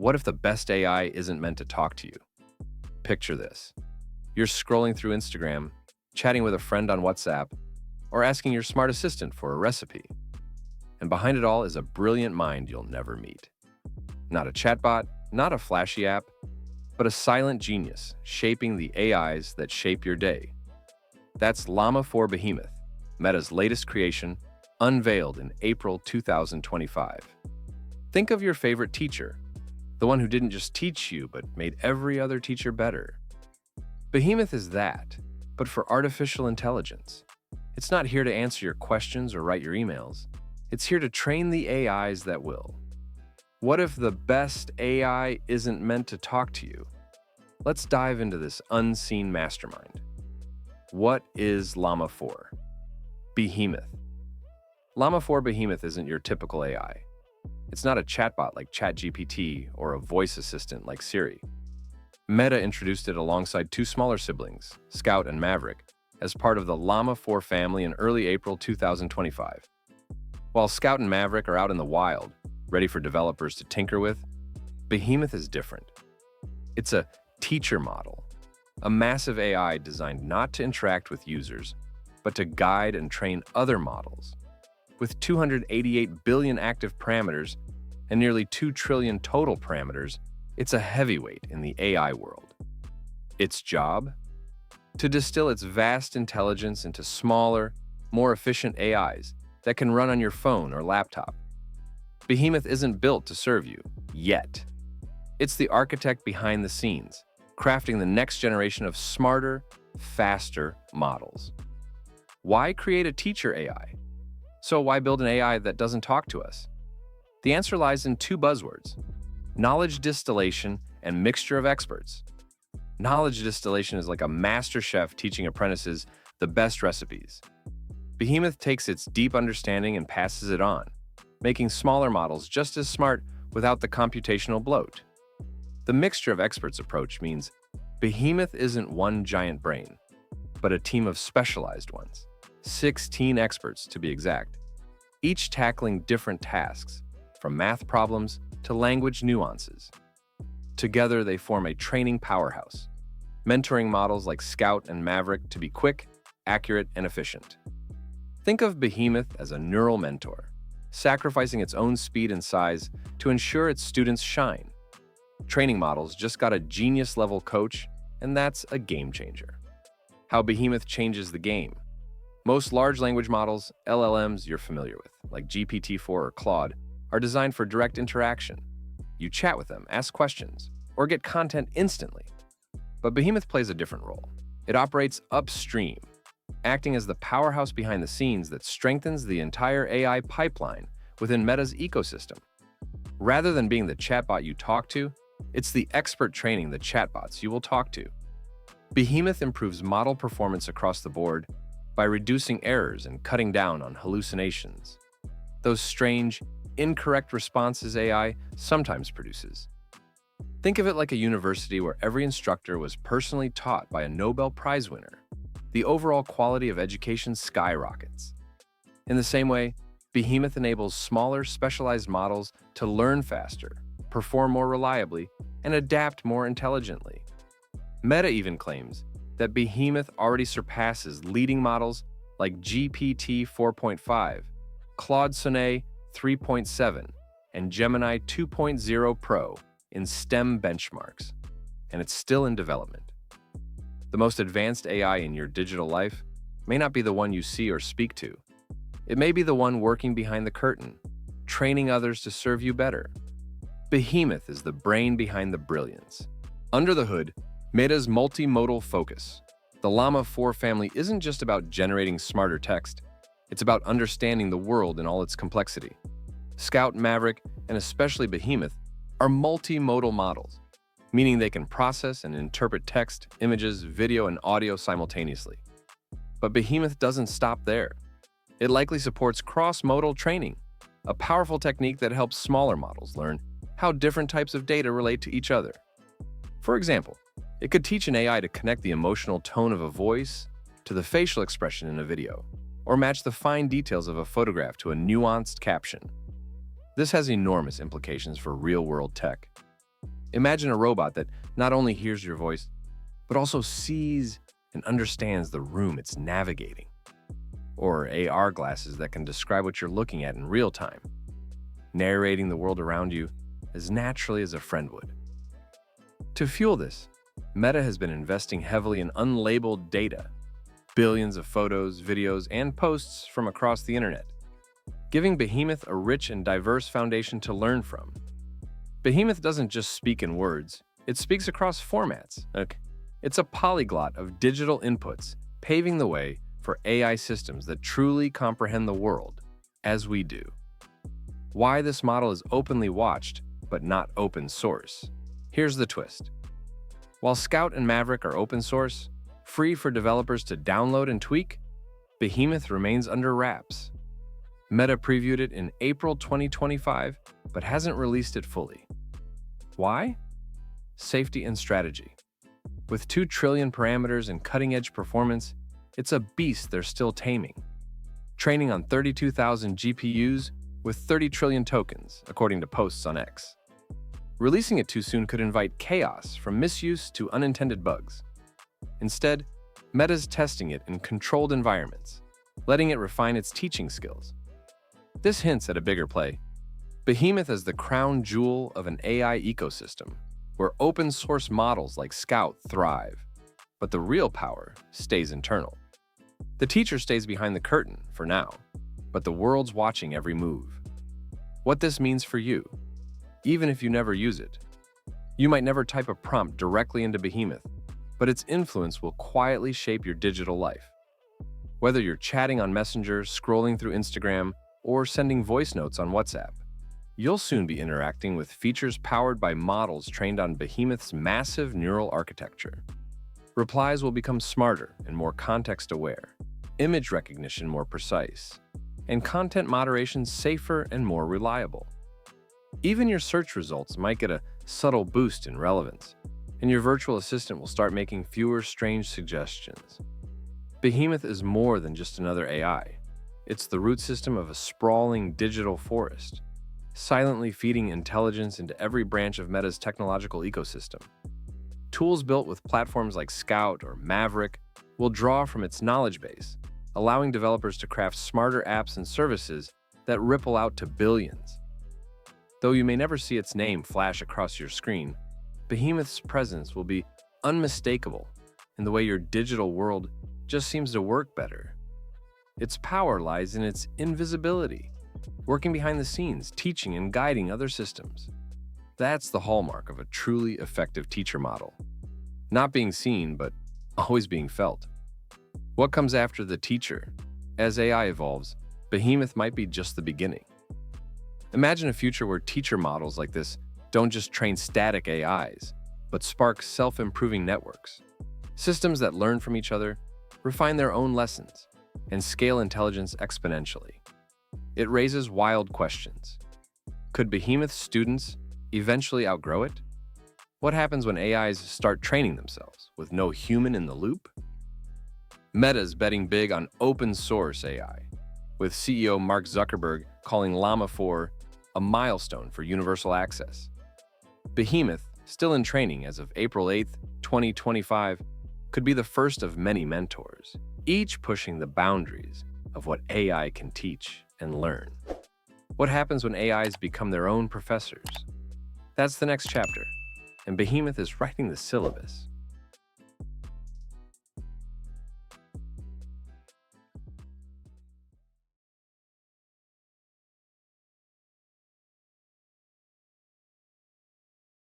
What if the best AI isn't meant to talk to you? Picture this. You're scrolling through Instagram, chatting with a friend on WhatsApp, or asking your smart assistant for a recipe. And behind it all is a brilliant mind you'll never meet. Not a chatbot, not a flashy app, but a silent genius shaping the AIs that shape your day. That's Llama 4 Behemoth, Meta's latest creation, unveiled in April 2025. Think of your favorite teacher, the one who didn't just teach you but made every other teacher better. Behemoth is that, but for artificial intelligence. It's not here to answer your questions or write your emails. It's here to train the AIs that will. What if the best AI isn't meant to talk to you? Let's dive into this unseen mastermind. What is Llama 4? Behemoth. Llama 4 Behemoth isn't your typical AI. It's not a chatbot like ChatGPT or a voice assistant like Siri. Meta introduced it alongside two smaller siblings, Scout and Maverick, as part of the Llama 4 family in early April 2025. While Scout and Maverick are out in the wild, ready for developers to tinker with, Behemoth is different. It's a teacher model, a massive AI designed not to interact with users, but to guide and train other models. With 288 billion active parameters and nearly 2 trillion total parameters, it's a heavyweight in the AI world. Its job? To distill its vast intelligence into smaller, more efficient AIs that can run on your phone or laptop. Behemoth isn't built to serve you, yet. It's the architect behind the scenes, crafting the next generation of smarter, faster models. Why create a teacher AI? So why build an AI that doesn't talk to us? The answer lies in two buzzwords: knowledge distillation and mixture of experts. Knowledge distillation is like a master chef teaching apprentices the best recipes. Behemoth takes its deep understanding and passes it on, making smaller models just as smart without the computational bloat. The mixture of experts approach means Behemoth isn't one giant brain, but a team of specialized ones. 16 experts to be exact, each tackling different tasks, from math problems to language nuances. Together, they form a training powerhouse, mentoring models like Scout and Maverick to be quick, accurate, and efficient. Think of Behemoth as a neural mentor, sacrificing its own speed and size to ensure its students shine. Training models just got a genius-level coach, and that's a game changer. How Behemoth changes the game. Most large language models, LLMs you're familiar with, like GPT-4 or Claude, are designed for direct interaction. You chat with them, ask questions, or get content instantly. But Behemoth plays a different role. It operates upstream, acting as the powerhouse behind the scenes that strengthens the entire AI pipeline within Meta's ecosystem. Rather than being the chatbot you talk to, it's the expert training the chatbots you will talk to. Behemoth improves model performance across the board by reducing errors and cutting down on hallucinations, those strange, incorrect responses AI sometimes produces. Think of it like a university where every instructor was personally taught by a Nobel Prize winner. The overall quality of education skyrockets. In the same way, Behemoth enables smaller, specialized models to learn faster, perform more reliably, and adapt more intelligently. Meta even claims that Behemoth already surpasses leading models like GPT 4.5, Claude Sonnet 3.7, and Gemini 2.0 Pro in STEM benchmarks, and it's still in development. The most advanced AI in your digital life may not be the one you see or speak to. It may be the one working behind the curtain, training others to serve you better. Behemoth is the brain behind the brilliance. Under the hood, Meta's multimodal focus. The Llama 4 family isn't just about generating smarter text. It's about understanding the world in all its complexity. Scout, Maverick, and especially Behemoth are multimodal models, meaning they can process and interpret text, images, video, and audio simultaneously. But Behemoth doesn't stop there. It likely supports cross-modal training, a powerful technique that helps smaller models learn how different types of data relate to each other. For example, it could teach an AI to connect the emotional tone of a voice to the facial expression in a video, or match the fine details of a photograph to a nuanced caption. This has enormous implications for real-world tech. Imagine a robot that not only hears your voice, but also sees and understands the room it's navigating. Or AR glasses that can describe what you're looking at in real time, narrating the world around you as naturally as a friend would. To fuel this, Meta has been investing heavily in unlabeled data, billions of photos, videos, and posts from across the internet, giving Behemoth a rich and diverse foundation to learn from. Behemoth doesn't just speak in words, it speaks across formats. It's a polyglot of digital inputs, paving the way for AI systems that truly comprehend the world, as we do. Why this model is openly watched, but not open source. Here's the twist. While Scout and Maverick are open source, free for developers to download and tweak, Behemoth remains under wraps. Meta previewed it in April 2025, but hasn't released it fully. Why? Safety and strategy. With 2 trillion parameters and cutting-edge performance, it's a beast they're still taming. Training on 32,000 GPUs with 30 trillion tokens, according to posts on X. Releasing it too soon could invite chaos from misuse to unintended bugs. Instead, Meta's testing it in controlled environments, letting it refine its teaching skills. This hints at a bigger play. Behemoth is the crown jewel of an AI ecosystem, where open-source models like Scout thrive, but the real power stays internal. The teacher stays behind the curtain for now, but the world's watching every move. What this means for you, even if you never use it. You might never type a prompt directly into Behemoth, but its influence will quietly shape your digital life. Whether you're chatting on Messenger, scrolling through Instagram, or sending voice notes on WhatsApp, you'll soon be interacting with features powered by models trained on Behemoth's massive neural architecture. Replies will become smarter and more context-aware, image recognition more precise, and content moderation safer and more reliable. Even your search results might get a subtle boost in relevance, and your virtual assistant will start making fewer strange suggestions. Behemoth is more than just another AI. It's the root system of a sprawling digital forest, silently feeding intelligence into every branch of Meta's technological ecosystem. Tools built with platforms like Scout or Maverick will draw from its knowledge base, allowing developers to craft smarter apps and services that ripple out to billions. Though you may never see its name flash across your screen, Behemoth's presence will be unmistakable in the way your digital world just seems to work better. Its power lies in its invisibility, working behind the scenes, teaching and guiding other systems. That's the hallmark of a truly effective teacher model. Not being seen, but always being felt. What comes after the teacher? As AI evolves, Behemoth might be just the beginning. Imagine a future where teacher models like this don't just train static AIs, but spark self-improving networks. Systems that learn from each other, refine their own lessons, and scale intelligence exponentially. It raises wild questions. Could Behemoth's students eventually outgrow it? What happens when AIs start training themselves with no human in the loop? Meta's betting big on open source AI, with CEO Mark Zuckerberg calling Llama 4 a milestone for universal access. Behemoth, still in training as of April 8, 2025, could be the first of many mentors, each pushing the boundaries of what AI can teach and learn. What happens when AIs become their own professors? That's the next chapter, and Behemoth is writing the syllabus.